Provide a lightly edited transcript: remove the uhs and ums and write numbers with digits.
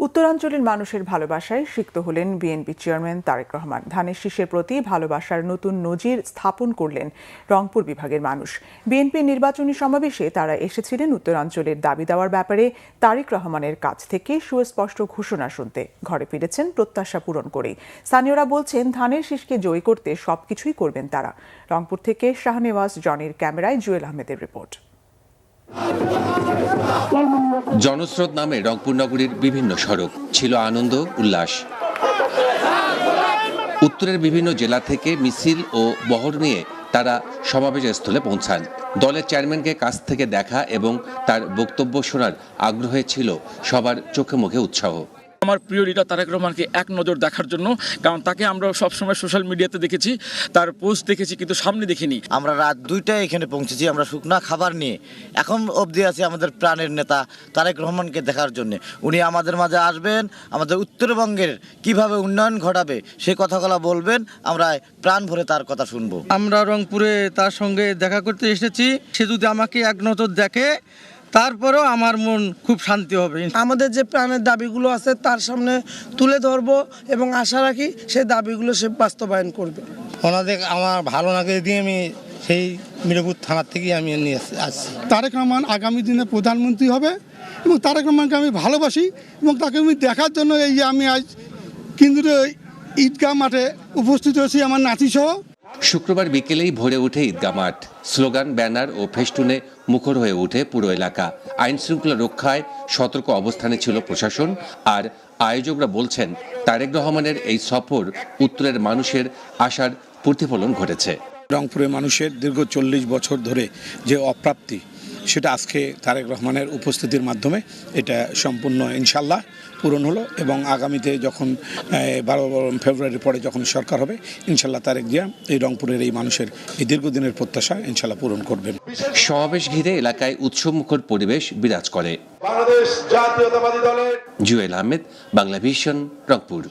উত্তরাঞ্চলের মানুষের ভালোবাসায় সিক্ত হলেন বিএনপি চেয়ারম্যান তারেক রহমান। ধানের শীষের প্রতি ভালোবাসার নতুন নজির স্থাপন করলেন রংপুর বিভাগের মানুষ। বিএনপির নির্বাচনী সমাবেশে তারা এসেছিলেন উত্তরাঞ্চলের দাবি দেওয়ার ব্যাপারে তারেক রহমানের কাছ থেকে সুস্পষ্ট ঘোষণা শুনতে। ঘরে ফিরেছেন প্রত্যাশা পূরণ করেই। স্থানীয়রা বলছেন, ধানের শীষকে জয়ী করতে সবকিছুই করবেন তারা। রংপুর থেকে শাহনেওয়াজ জনির ক্যামেরায় জুয়েল আহমেদের রিপোর্ট। জনস্রোত নামে রংপুর নগরীর বিভিন্ন সড়ক ছিল আনন্দ উল্লাস। উত্তরের বিভিন্ন জেলা থেকে মিছিল ও বহর নিয়ে তারা সমাবেশস্থলে পৌঁছান। দলের চেয়ারম্যানকে কাছ থেকে দেখা এবং তার বক্তব্য শোনার আগ্রহে ছিল সবার চোখে মুখে উৎসাহ। আমার প্রিয় লিডার তারেক রহমানকে এক নজর দেখার জন্য, কারণ তাকে আমরা সবসময় সোশ্যাল মিডিয়াতে দেখেছি, তার পোস্ট দেখেছি, কিন্তু সামনে দেখিনি। আমরা রাত 2টায় এখানে পৌঁছেছি, আমরা শুকনা খাবার নিয়ে এখন অবধি আছি আমাদের প্রাণের নেতা তারেক রহমানকে দেখার জন্য। উনি আমাদের মাঝে আসবেন, আমাদের উত্তরবঙ্গের কিভাবে উন্নয়ন ঘটাবে সেই কথাগুলো বলবেন। আমরা প্রাণ ভরে তার কথা শুনবো। আমরা রংপুরে তার সঙ্গে দেখা করতে এসেছি। সে যদি আমাকে এক নজর দেখে, তারপরেও আমার মন খুব শান্তি হবে। আমাদের যে প্রাণের দাবিগুলো আছে তার সামনে তুলে ধরবো এবং আশা রাখি সেই দাবিগুলো সে বাস্তবায়ন করবে। ওনাদের আমার ভালো লাগে দিয়ে আমি সেই মিরপুর থানার থেকেই আমি নিয়ে আসছি। তারেক রহমান আগামী দিনে প্রধানমন্ত্রী হবে এবং তারেক রহমানকে আমি ভালোবাসি এবং তাকে আমি দেখার জন্য এই যে আমি আজ কেন্দ্রীয় ঈদগাহ মাঠে উপস্থিত হয়েছি আমার নাতি সহ। শুক্রবার বিকেলেই ভরে ওঠে ঈদগাহ মাঠ। স্লোগান, ব্যানার ও ফেস্টুনে মুখর হয়ে ওঠে পুরো এলাকা। আইন শৃঙ্খলা রক্ষায় সতর্ক অবস্থানে ছিল প্রশাসন। আর আয়োজকরা বলছেন, তারেক রহমানের এই সফর উত্তরের মানুষের আশার প্রতিফলন ঘটেছে। রংপুরের মানুষের দীর্ঘ 40 বছর ধরে যে অপ্রাপ্তি, সেটা আজকে তারেক রহমানের উপস্থিতির মাধ্যমে এটা সম্পূর্ণ ইনশাল্লাহ পূরণ হলো। এবং আগামীতে যখন 12 ফেব্রুয়ারির পরে যখন সরকার হবে, ইনশাল্লাহ তারেক জিয়া এই রংপুরের এই মানুষের এই দীর্ঘদিনের প্রত্যাশা ইনশাল্লাহ পূরণ করবেন। সমাবেশ ঘিরে এলাকায় উৎসবমুখর পরিবেশ বিরাজ করে। বাংলাদেশ জাতীয়তাবাদী দলের জুয়েল আহমেদ, বাংলা ভিশন, রংপুর।